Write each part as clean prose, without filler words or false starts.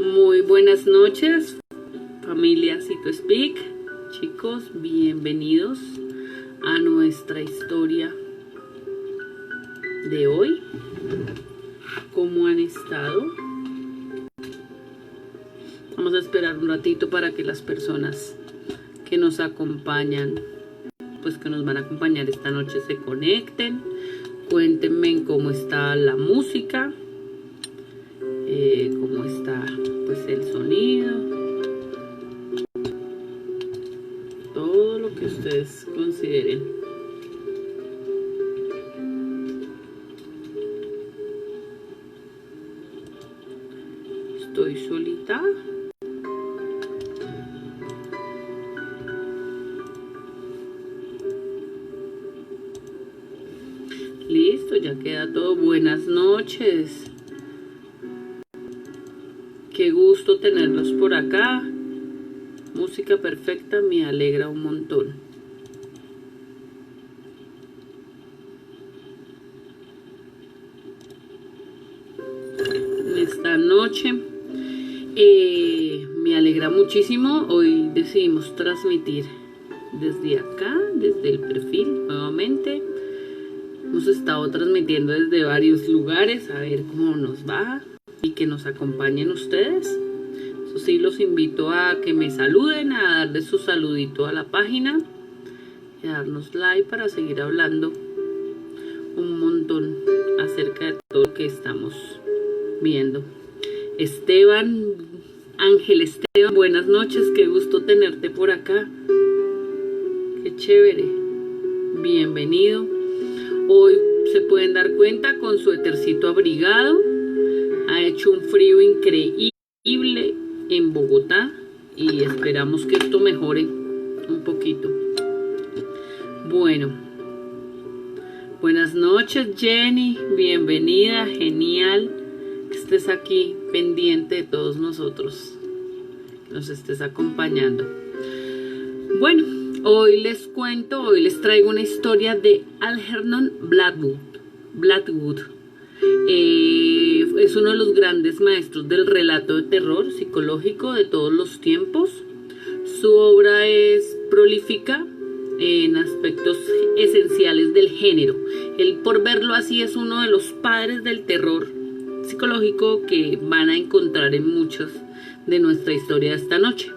Muy buenas noches, familia Cito Speak. Chicos, bienvenidos a nuestra historia de hoy. ¿Cómo han estado? Vamos a esperar un ratito para que las personas que nos acompañan, pues que nos van a acompañar esta noche, se conecten. Cuéntenme cómo está la música, cómo está pues el sonido, todo lo que ustedes consideren. Estoy solita. Listo, ya queda todo. Buenas noches. Qué gusto tenerlos por acá. Música perfecta, me alegra un montón. Esta noche me alegra muchísimo. Hoy decidimos transmitir desde acá, desde el perfil nuevamente. Hemos estado transmitiendo desde varios lugares, a ver cómo nos va y que nos acompañen ustedes. Eso sí, los invito a que me saluden, a darle su saludito a la página y a darnos like para seguir hablando un montón acerca de todo lo que estamos viendo. Esteban, Ángel Esteban, buenas noches, qué gusto tenerte por acá. Qué chévere, bienvenido. Hoy se pueden dar cuenta con su suétercito abrigado. Ha hecho un frío increíble en Bogotá y esperamos que esto mejore un poquito. Bueno, buenas noches Jenny, bienvenida, genial que estés aquí pendiente de todos nosotros, que nos estés acompañando. Bueno, hoy les cuento, hoy les traigo una historia de Algernon Blackwood. Es uno de los grandes maestros del relato de terror psicológico de todos los tiempos. Su obra es prolífica en aspectos esenciales del género. Él, por verlo así, es uno de los padres del terror psicológico que van a encontrar en muchas de nuestra historia de esta noche.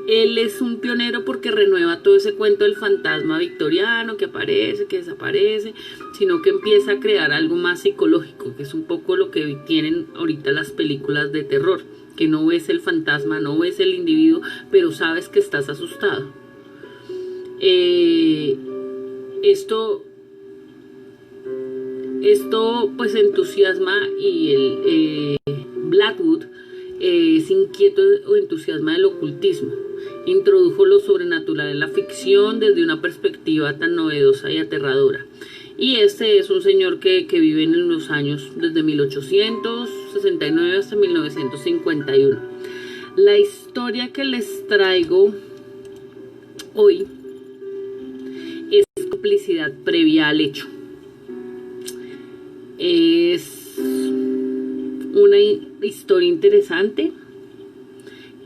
Él es un pionero porque renueva todo ese cuento del fantasma victoriano que aparece, que desaparece, sino que empieza a crear algo más psicológico, que es un poco lo que tienen ahorita las películas de terror, que no ves el fantasma, no ves el individuo, pero sabes que estás asustado. Esto pues entusiasma, y Blackwood es inquieto o entusiasma del ocultismo. Introdujo lo sobrenatural en la ficción desde una perspectiva tan novedosa y aterradora. Y este es un señor que vive en los años desde 1869 hasta 1951. La historia que les traigo hoy es complicidad previa al hecho. Es una historia interesante.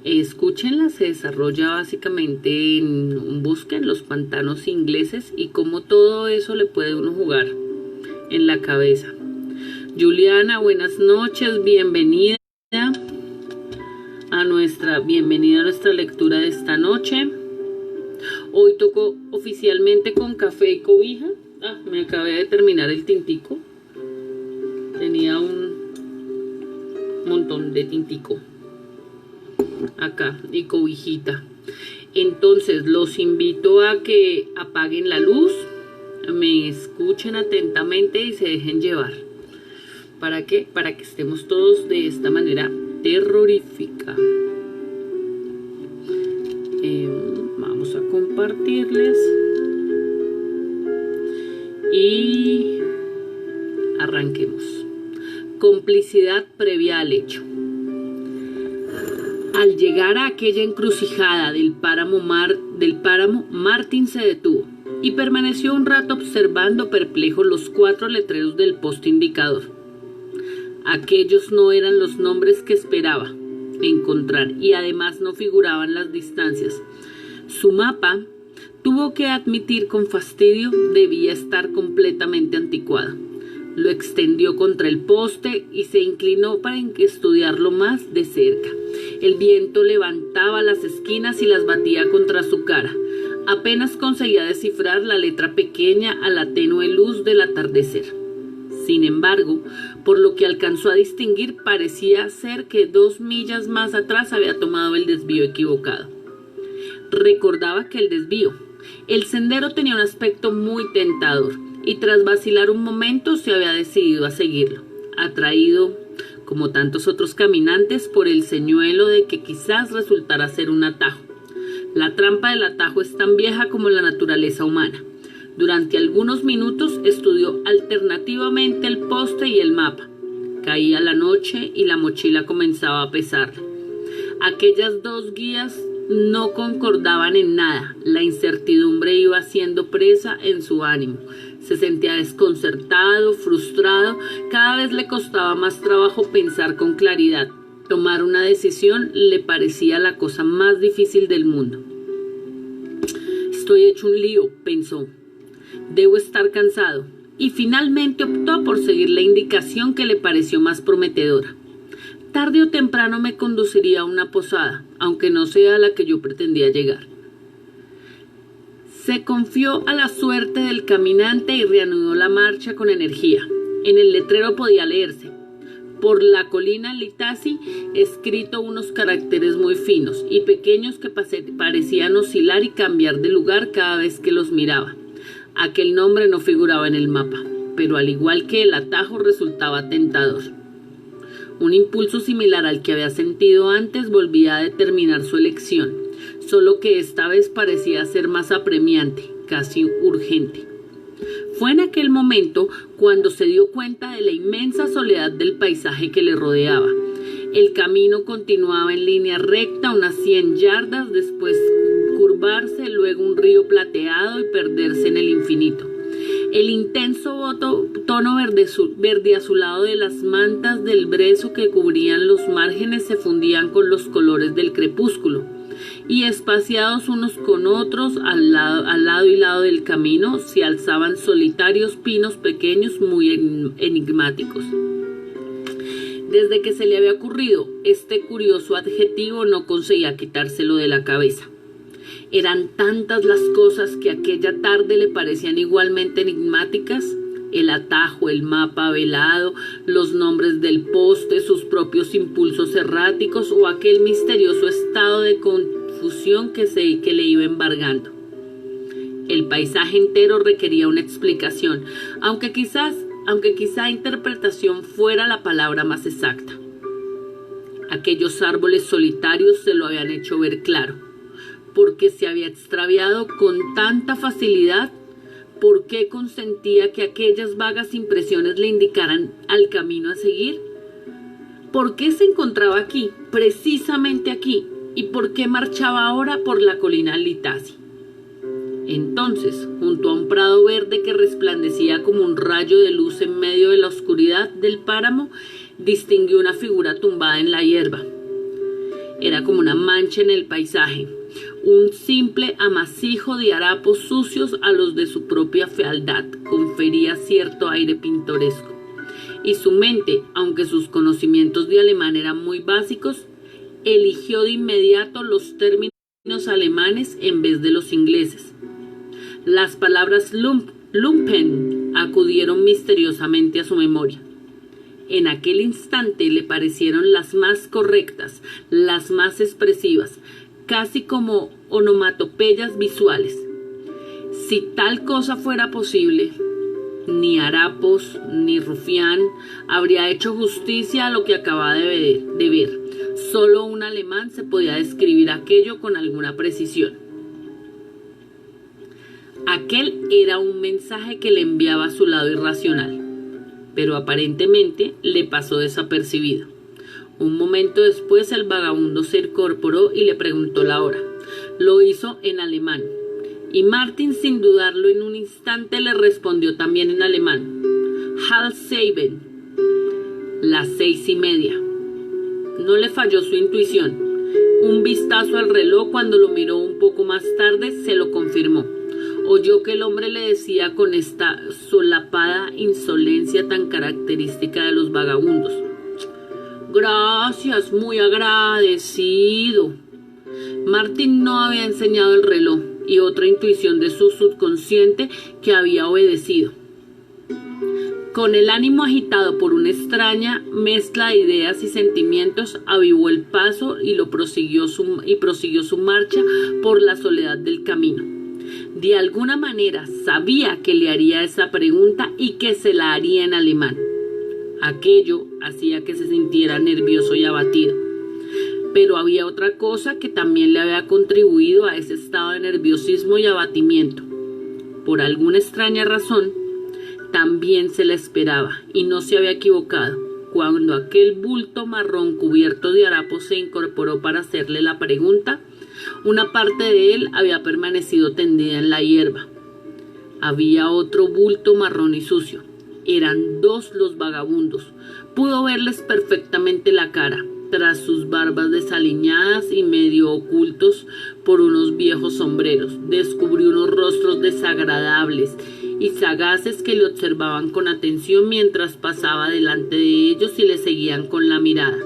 Escúchenla, se desarrolla básicamente en un bosque en los pantanos ingleses y cómo todo eso le puede uno jugar en la cabeza. Juliana, buenas noches, bienvenida a nuestra lectura de esta noche. Hoy tocó oficialmente con café y cobija. Me acabé de terminar el tintico. Tenía un montón de tintico acá y cobijita. Entonces los invito a que apaguen la luz, me escuchen atentamente y se dejen llevar. ¿Para qué? Para que estemos todos de esta manera terrorífica. Vamos a compartirles y arranquemos. Complicidad previa al hecho. Al llegar a aquella encrucijada del páramo, Martin se detuvo y permaneció un rato observando perplejo los 4 letreros del poste indicador. Aquellos no eran los nombres que esperaba encontrar y además no figuraban las distancias. Su mapa, tuvo que admitir con fastidio, debía estar completamente anticuado. Lo extendió contra el poste y se inclinó para estudiarlo más de cerca. El viento levantaba las esquinas y las batía contra su cara. Apenas conseguía descifrar la letra pequeña a la tenue luz del atardecer. Sin embargo, por lo que alcanzó a distinguir, parecía ser que 2 millas más atrás había tomado el desvío equivocado. Recordaba que el sendero tenía un aspecto muy tentador y tras vacilar un momento se había decidido a seguirlo, atraído, como tantos otros caminantes, por el señuelo de que quizás resultara ser un atajo. La trampa del atajo es tan vieja como la naturaleza humana. Durante algunos minutos estudió alternativamente el poste y el mapa. Caía la noche y la mochila comenzaba a pesarle. Aquellas 2 guías no concordaban en nada. La incertidumbre iba siendo presa en su ánimo. Se sentía desconcertado, frustrado. Cada vez le costaba más trabajo pensar con claridad. Tomar una decisión le parecía la cosa más difícil del mundo. Estoy hecho un lío, pensó. Debo estar cansado. Y finalmente optó por seguir la indicación que le pareció más prometedora. Tarde o temprano me conduciría a una posada, aunque no sea a la que yo pretendía llegar. Se confió a la suerte del caminante y reanudó la marcha con energía. En el letrero podía leerse: por la colina Litasi, escrito unos caracteres muy finos y pequeños que parecían oscilar y cambiar de lugar cada vez que los miraba. Aquel nombre no figuraba en el mapa, pero al igual que el atajo resultaba tentador. Un impulso similar al que había sentido antes volvía a determinar su elección, solo que esta vez parecía ser más apremiante, casi urgente. Fue en aquel momento cuando se dio cuenta de la inmensa soledad del paisaje que le rodeaba. El camino continuaba en línea recta unas 100 yardas, después curvarse, luego un río plateado y perderse en el infinito. El intenso tono verde azulado de las mantas del brezo que cubrían los márgenes se fundían con los colores del crepúsculo, y espaciados unos con otros al lado y lado del camino se alzaban solitarios pinos pequeños muy enigmáticos. Desde que se le había ocurrido este curioso adjetivo no conseguía quitárselo de la cabeza. Eran tantas las cosas que aquella tarde le parecían igualmente enigmáticas: el atajo, el mapa velado, los nombres del poste, sus propios impulsos erráticos o aquel misterioso estado de confusión que le iba embargando. El paisaje entero requería una explicación, aunque quizá interpretación fuera la palabra más exacta. Aquellos árboles solitarios se lo habían hecho ver claro. ¿Por qué se había extraviado con tanta facilidad? ¿Por qué consentía que aquellas vagas impresiones le indicaran al camino a seguir? ¿Por qué se encontraba aquí, precisamente aquí? ¿Y por qué marchaba ahora por la colina Litasi? Entonces, junto a un prado verde que resplandecía como un rayo de luz en medio de la oscuridad del páramo, distinguió una figura tumbada en la hierba. Era como una mancha en el paisaje, un simple amasijo de harapos sucios a los de su propia fealdad, confería cierto aire pintoresco. Y su mente, aunque sus conocimientos de alemán eran muy básicos, eligió de inmediato los términos alemanes en vez de los ingleses. Las palabras Lumpen acudieron misteriosamente a su memoria. En aquel instante le parecieron las más correctas, las más expresivas, casi como onomatopeyas visuales. Si tal cosa fuera posible, ni harapos ni rufián habría hecho justicia a lo que acababa de ver. Solo un alemán se podía describir aquello con alguna precisión. Aquel era un mensaje que le enviaba a su lado irracional, pero aparentemente le pasó desapercibido. Un momento después el vagabundo se incorporó y le preguntó la hora. Lo hizo en alemán, y Martin, sin dudarlo en un instante, le respondió también en alemán: 6:30. Las 6:30. No le falló su intuición. Un vistazo al reloj cuando lo miró un poco más tarde se lo confirmó. Oyó que el hombre le decía con esta solapada insolencia tan característica de los vagabundos: gracias, muy agradecido. Martin no había enseñado el reloj y otra intuición de su subconsciente que había obedecido. Con el ánimo agitado por una extraña mezcla de ideas y sentimientos, avivó el paso y prosiguió su marcha por la soledad del camino. De alguna manera sabía que le haría esa pregunta y que se la haría en alemán. Aquello hacía que se sintiera nervioso y abatido. Pero había otra cosa que también le había contribuido a ese estado de nerviosismo y abatimiento. Por alguna extraña razón, también se la esperaba y no se había equivocado. Cuando aquel bulto marrón cubierto de harapos se incorporó para hacerle la pregunta, una parte de él había permanecido tendida en la hierba. Había otro bulto marrón y sucio. Eran dos los vagabundos. Pudo verles perfectamente la cara, tras sus barbas desaliñadas y medio ocultos por unos viejos sombreros. Descubrió unos rostros desagradables y sagaces que le observaban con atención mientras pasaba delante de ellos y le seguían con la mirada.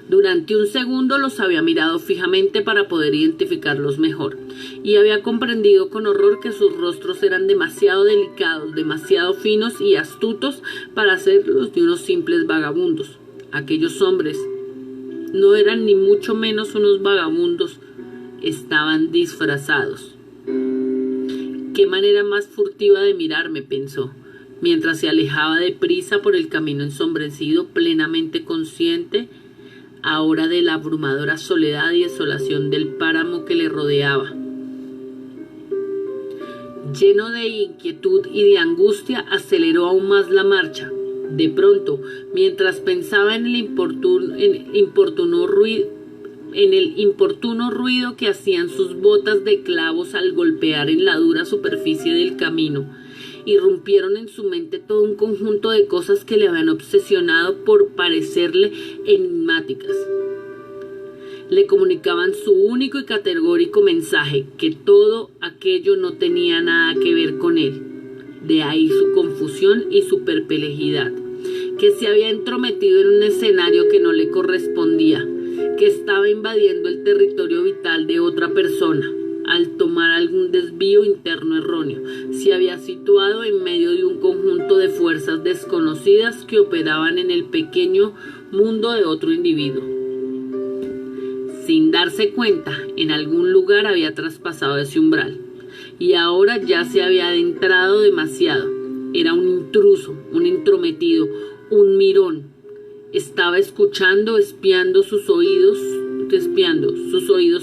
Durante un segundo los había mirado fijamente para poder identificarlos mejor, y había comprendido con horror que sus rostros eran demasiado delicados, demasiado finos y astutos para ser los de unos simples vagabundos. Aquellos hombres no eran ni mucho menos unos vagabundos, estaban disfrazados. Qué manera más furtiva de mirarme, pensó, mientras se alejaba deprisa por el camino ensombrecido, plenamente consciente ahora de la abrumadora soledad y desolación del páramo que le rodeaba. Lleno de inquietud y de angustia, aceleró aún más la marcha. De pronto, mientras pensaba en el importuno ruido que hacían sus botas de clavos al golpear en la dura superficie del camino, irrumpieron en su mente todo un conjunto de cosas que le habían obsesionado por parecerle enigmáticas. Le comunicaban su único y categórico mensaje, que todo aquello no tenía nada que ver con él. De ahí su confusión y su perplejidad, que se había entrometido en un escenario que no le correspondía, que estaba invadiendo el territorio vital de otra persona. Al tomar algún desvío interno erróneo, se había situado en medio de un conjunto de fuerzas desconocidas que operaban en el pequeño mundo de otro individuo. Sin darse cuenta, en algún lugar había traspasado ese umbral, y ahora ya se había adentrado demasiado. Era un intruso, un intrometido, un mirón. Estaba escuchando, sus oídos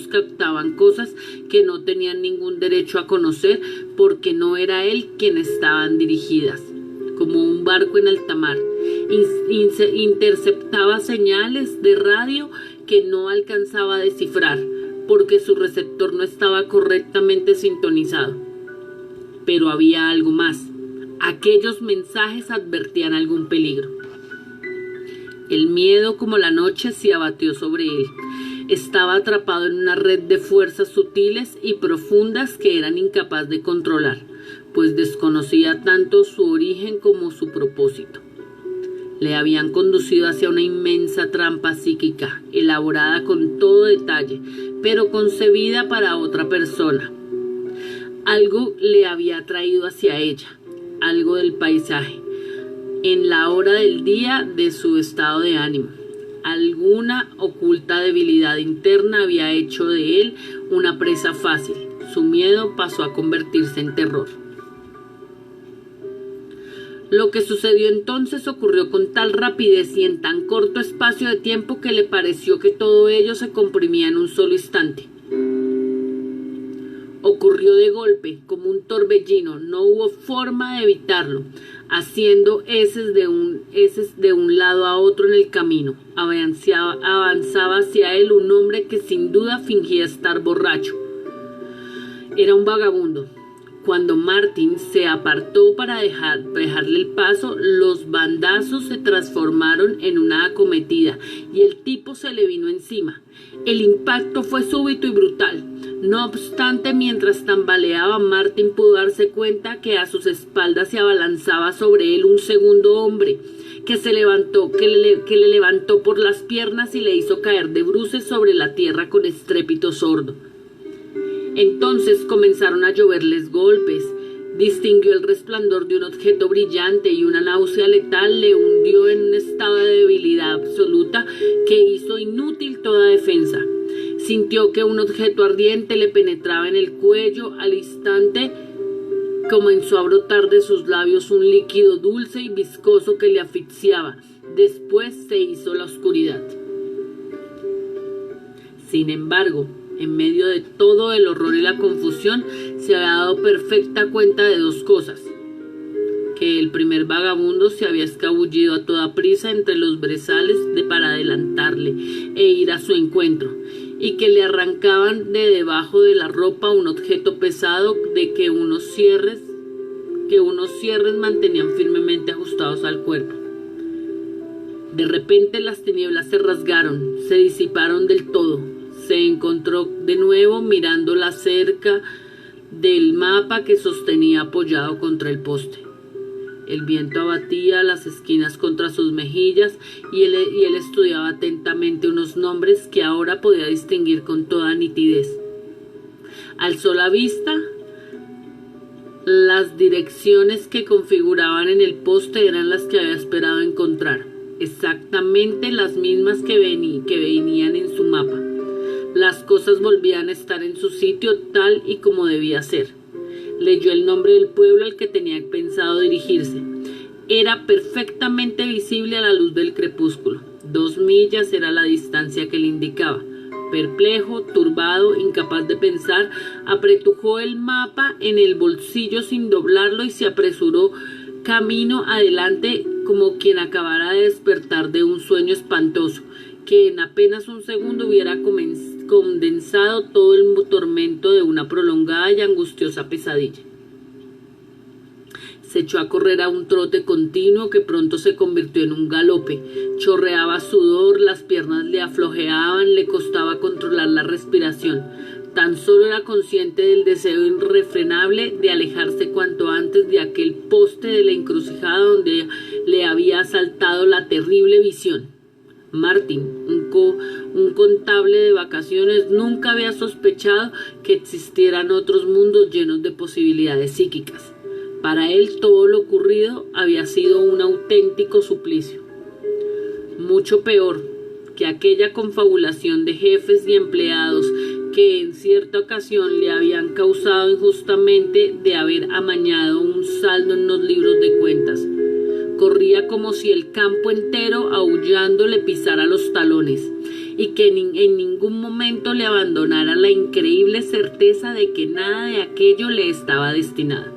captaban cosas que no tenían ningún derecho a conocer, porque no era él quien estaban dirigidas. Como un barco en alta mar, interceptaba señales de radio que no alcanzaba a descifrar, porque su receptor no estaba correctamente sintonizado. Pero había algo más. Aquellos mensajes advertían algún peligro. El miedo, como la noche, se abatió sobre él. Estaba atrapado en una red de fuerzas sutiles y profundas que eran incapaz de controlar, pues desconocía tanto su origen como su propósito. Le habían conducido hacia una inmensa trampa psíquica, elaborada con todo detalle, pero concebida para otra persona. Algo le había traído hacia ella, algo del paisaje, en la hora del día de su estado de ánimo. Alguna oculta debilidad interna había hecho de él una presa fácil. Su miedo pasó a convertirse en terror. Lo que sucedió entonces ocurrió con tal rapidez y en tan corto espacio de tiempo que le pareció que todo ello se comprimía en un solo instante. Ocurrió de golpe, como un torbellino, no hubo forma de evitarlo, haciendo heces de un lado a otro en el camino. Avanzaba hacia él un hombre que sin duda fingía estar borracho. Era un vagabundo. Cuando Martin se apartó para dejarle el paso, los bandazos se transformaron en una acometida y el tipo se le vino encima. El impacto fue súbito y brutal. No obstante, mientras tambaleaba, Martin pudo darse cuenta que a sus espaldas se abalanzaba sobre él un segundo hombre, que le levantó por las piernas y le hizo caer de bruces sobre la tierra con estrépito sordo. Entonces comenzaron a lloverles golpes. Distinguió el resplandor de un objeto brillante y una náusea letal le hundió en un estado de debilidad absoluta que hizo inútil toda defensa. Sintió que un objeto ardiente le penetraba en el cuello. Al instante comenzó a brotar de sus labios un líquido dulce y viscoso que le asfixiaba. Después se hizo la oscuridad. Sin embargo, en medio de todo el horror y la confusión, se había dado perfecta cuenta de dos cosas: que el primer vagabundo se había escabullido a toda prisa entre los brezales para adelantarle e ir a su encuentro, y que le arrancaban de debajo de la ropa un objeto pesado de que unos cierres mantenían firmemente ajustados al cuerpo. De repente las tinieblas se rasgaron, se disiparon del todo. Se encontró de nuevo mirando la cerca del mapa que sostenía apoyado contra el poste. El viento abatía las esquinas contra sus mejillas y él estudiaba atentamente unos nombres que ahora podía distinguir con toda nitidez. Alzó la vista. Las direcciones que configuraban en el poste eran las que había esperado encontrar, exactamente las mismas que venían en su mapa. Las cosas volvían a estar en su sitio tal y como debía ser. Leyó el nombre del pueblo al que tenía pensado dirigirse. Era perfectamente visible a la luz del crepúsculo. 2 millas era la distancia que le indicaba. Perplejo, turbado, incapaz de pensar, apretujó el mapa en el bolsillo sin doblarlo y se apresuró camino adelante como quien acabara de despertar de un sueño espantoso, que en apenas un segundo hubiera condensado todo el tormento de una prolongada y angustiosa pesadilla. Se echó a correr a un trote continuo que pronto se convirtió en un galope. Chorreaba sudor, las piernas le aflojeaban, le costaba controlar la respiración. Tan solo era consciente del deseo irrefrenable de alejarse cuanto antes de aquel poste de la encrucijada donde le había asaltado la terrible visión. Martin, un contable de vacaciones, nunca había sospechado que existieran otros mundos llenos de posibilidades psíquicas. Para él todo lo ocurrido había sido un auténtico suplicio. Mucho peor que aquella confabulación de jefes y empleados que en cierta ocasión le habían causado injustamente de haber amañado un saldo en los libros de cuentas. Corría como si el campo entero aullando le pisara los talones y que en ningún momento le abandonara la increíble certeza de que nada de aquello le estaba destinado.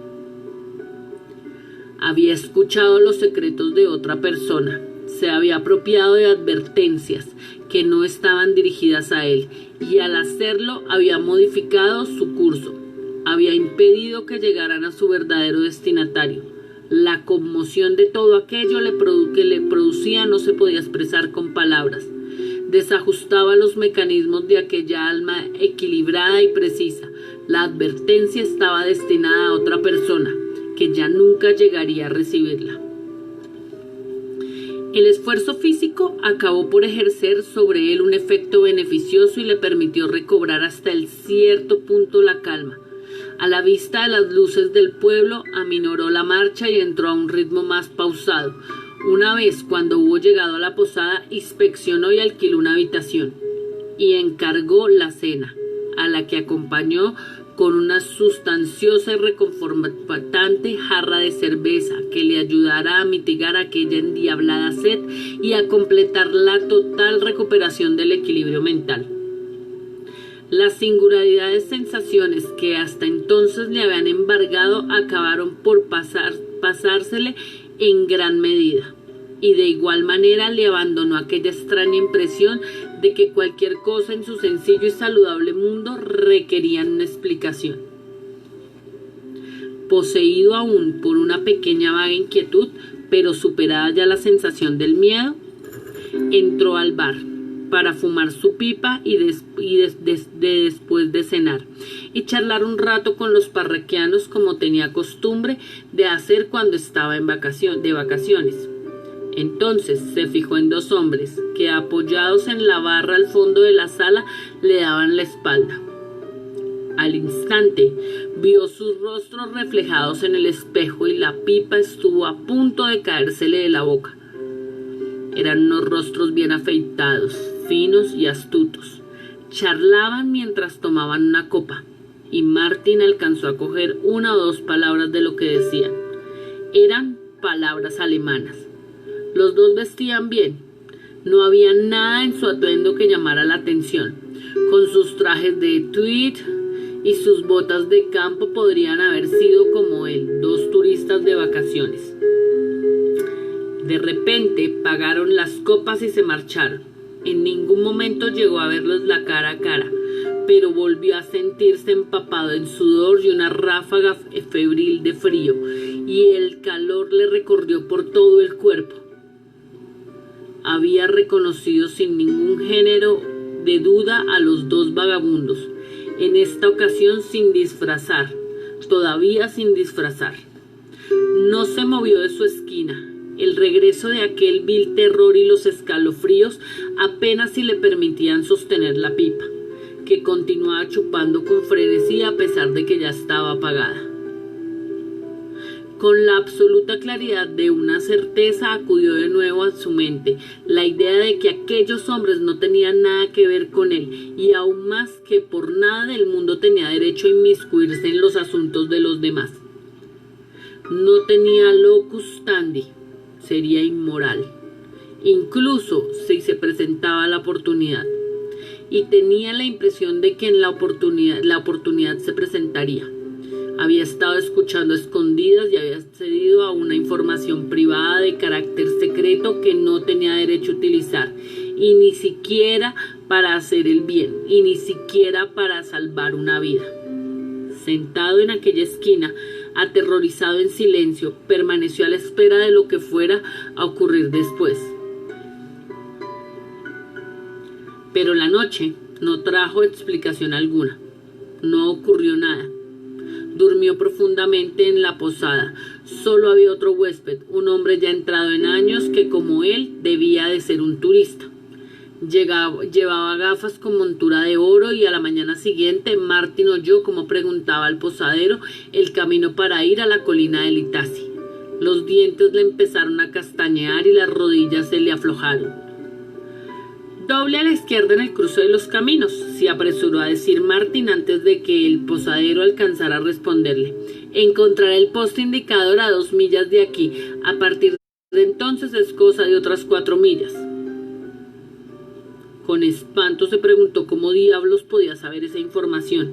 Había escuchado los secretos de otra persona, se había apropiado de advertencias que no estaban dirigidas a él y al hacerlo había modificado su curso, había impedido que llegaran a su verdadero destinatario. La conmoción de todo aquello que le producía no se podía expresar con palabras. Desajustaba los mecanismos de aquella alma equilibrada y precisa. La advertencia estaba destinada a otra persona, que ya nunca llegaría a recibirla. El esfuerzo físico acabó por ejercer sobre él un efecto beneficioso y le permitió recobrar hasta el cierto punto la calma. A la vista de las luces del pueblo, aminoró la marcha y entró a un ritmo más pausado. Una vez, cuando hubo llegado a la posada, inspeccionó y alquiló una habitación y encargó la cena, a la que acompañó con una sustanciosa y reconfortante jarra de cerveza que le ayudara a mitigar aquella endiablada sed y a completar la total recuperación del equilibrio mental. Las singularidades sensaciones que hasta entonces le habían embargado acabaron por pasársele en gran medida, y de igual manera le abandonó aquella extraña impresión de que cualquier cosa en su sencillo y saludable mundo requería una explicación. Poseído aún por una pequeña vaga inquietud, pero superada ya la sensación del miedo, entró al bar para fumar su pipa y después de cenar y charlar un rato con los parroquianos como tenía costumbre de hacer cuando estaba de vacaciones. Entonces se fijó en dos hombres que, apoyados en la barra al fondo de la sala, le daban la espalda. Al instante vio sus rostros reflejados en el espejo y la pipa estuvo a punto de caérsele de la boca. Eran unos rostros bien afeitados, finos y astutos. Charlaban mientras tomaban una copa, y Martin alcanzó a coger una o dos palabras de lo que decían. Eran palabras alemanas. Los dos vestían bien. No había nada en su atuendo que llamara la atención. Con sus trajes de tweed y sus botas de campo podrían haber sido como él, dos turistas de vacaciones. De repente pagaron las copas y se marcharon. En ningún momento llegó a verlos la cara a cara, pero volvió a sentirse empapado en sudor y una ráfaga febril de frío, y el calor le recorrió por todo el cuerpo. Había reconocido sin ningún género de duda a los dos vagabundos, en esta ocasión sin disfrazar, todavía sin disfrazar. No se movió de su esquina. El regreso de aquel vil terror y los escalofríos apenas si le permitían sostener la pipa, que continuaba chupando con frenesí a pesar de que ya estaba apagada. Con la absoluta claridad de una certeza acudió de nuevo a su mente la idea de que aquellos hombres no tenían nada que ver con él, y aún más que por nada del mundo tenía derecho a inmiscuirse en los asuntos de los demás. No tenía locus standi. Sería inmoral, incluso si se presentaba la oportunidad, y tenía la impresión de que en la oportunidad se presentaría. Había estado escuchando a escondidas y había accedido a una información privada de carácter secreto que no tenía derecho a utilizar, y ni siquiera para hacer el bien, y ni siquiera para salvar una vida. Sentado en aquella esquina, aterrorizado en silencio, permaneció a la espera de lo que fuera a ocurrir después. Pero la noche no trajo explicación alguna. No ocurrió nada. Durmió profundamente en la posada. Solo había otro huésped, un hombre ya entrado en años que, como él, debía de ser un turista. Llevaba gafas con montura de oro, y a la mañana siguiente Martin oyó cómo preguntaba al posadero el camino para ir a la colina de Litasi. Los dientes le empezaron a castañear y las rodillas se le aflojaron. «Doble a la izquierda en el cruce de los caminos», se apresuró a decir Martin antes de que el posadero alcanzara a responderle. «Encontrará el poste indicador a 2 millas de aquí. A partir de entonces es cosa de otras 4 millas». Con espanto se preguntó cómo diablos podía saber esa información.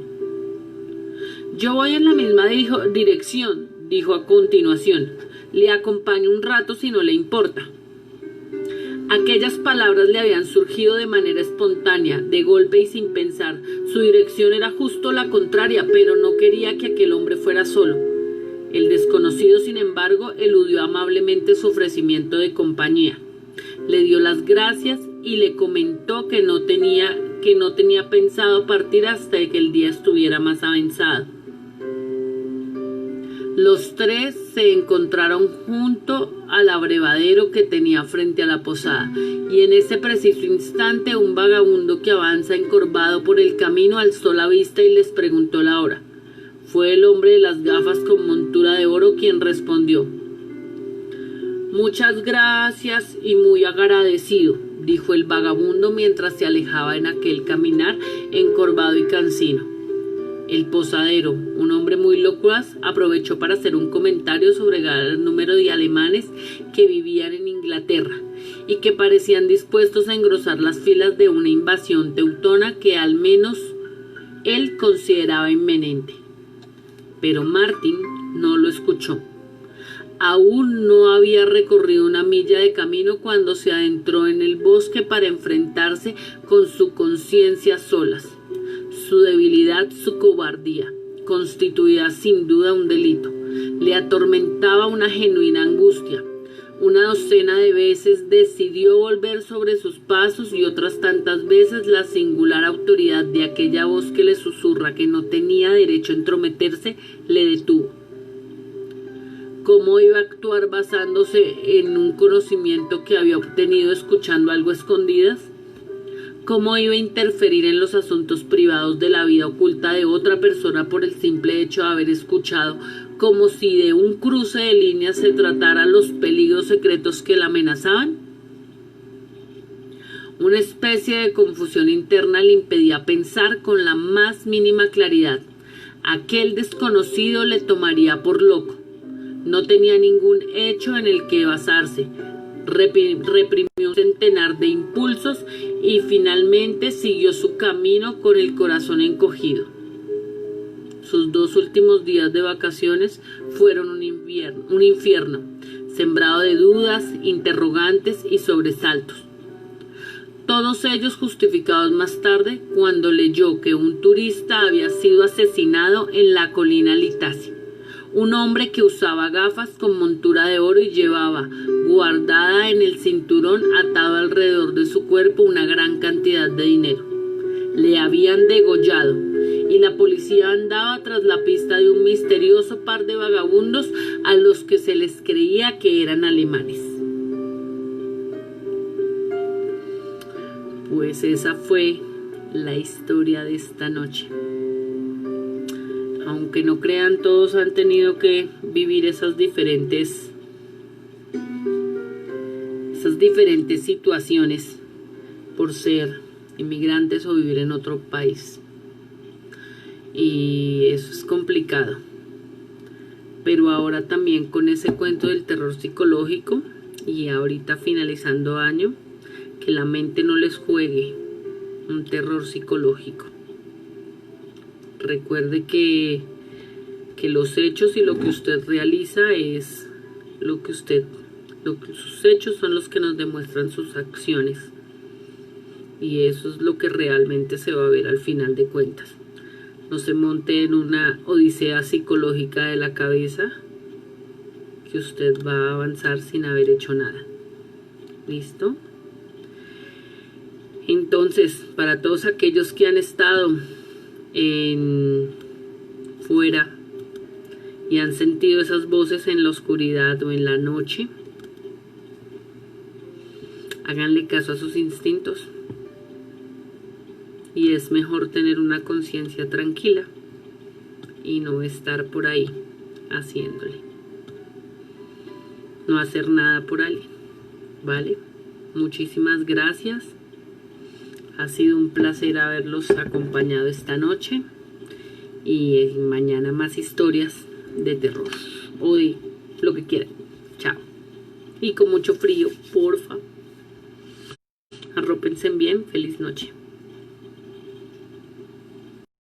«Yo voy en la misma dirección», dijo a continuación. «Le acompaño un rato si no le importa». Aquellas palabras le habían surgido de manera espontánea, de golpe y sin pensar. Su dirección era justo la contraria, pero no quería que aquel hombre fuera solo. El desconocido, sin embargo, eludió amablemente su ofrecimiento de compañía. Le dio las gracias y le comentó que no tenía pensado partir hasta que el día estuviera más avanzado. Los tres se encontraron junto al abrevadero que tenía frente a la posada, y en ese preciso instante un vagabundo que avanza encorvado por el camino alzó la vista y les preguntó la hora. Fue el hombre de las gafas con montura de oro quien respondió. «Muchas gracias y muy agradecido», dijo el vagabundo mientras se alejaba en aquel caminar encorvado y cansino. El posadero, un hombre muy locuaz, aprovechó para hacer un comentario sobre el gran número de alemanes que vivían en Inglaterra y que parecían dispuestos a engrosar las filas de una invasión teutona que al menos él consideraba inminente. Pero Martin no lo escuchó. Aún no había recorrido 1 milla de camino cuando se adentró en el bosque para enfrentarse con su conciencia a solas. Su debilidad, su cobardía, constituía sin duda un delito, Le atormentaba una genuina angustia. Una docena de veces decidió volver sobre sus pasos y otras tantas veces la singular autoridad de aquella voz que le susurra que no tenía derecho a entrometerse le detuvo. ¿Cómo iba a actuar basándose en un conocimiento que había obtenido escuchando algo a escondidas? ¿Cómo iba a interferir en los asuntos privados de la vida oculta de otra persona por el simple hecho de haber escuchado, como si de un cruce de líneas se tratara los peligros secretos que la amenazaban? Una especie de confusión interna le impedía pensar con la más mínima claridad. Aquel desconocido le tomaría por loco. No tenía ningún hecho en el que basarse. Reprimió un centenar de impulsos y finalmente siguió su camino con el corazón encogido. Sus 2 últimos días de vacaciones fueron un infierno, sembrado de dudas, interrogantes y sobresaltos. Todos ellos justificados más tarde cuando leyó que un turista había sido asesinado en la colina Litasi. Un hombre que usaba gafas con montura de oro y llevaba guardada en el cinturón atado alrededor de su cuerpo una gran cantidad de dinero. Le habían degollado y la policía andaba tras la pista de un misterioso par de vagabundos a los que se les creía que eran alemanes. Pues esa fue la historia de esta noche. Aunque no crean, todos han tenido que vivir esas diferentes situaciones por ser inmigrantes o vivir en otro país. Y eso es complicado. Pero ahora también con ese cuento del terror psicológico y ahorita finalizando año, que la mente no les juegue un terror psicológico. Recuerde que los hechos y lo que usted realiza es sus hechos son los que nos demuestran sus acciones. Y eso es lo que realmente se va a ver al final de cuentas. No se monte en una odisea psicológica de la cabeza que usted va a avanzar sin haber hecho nada. ¿Listo? Entonces, para todos aquellos que han estado fuera y han sentido esas voces en la oscuridad o en la noche, háganle caso a sus instintos. Y es mejor tener una conciencia tranquila y no estar por ahí haciéndole. No hacer nada por alguien, ¿vale? Muchísimas gracias. Ha sido un placer haberlos acompañado esta noche. Y mañana más historias de terror o de lo que quieran. Chao. Y con mucho frío, porfa. Arrópense bien. Feliz noche.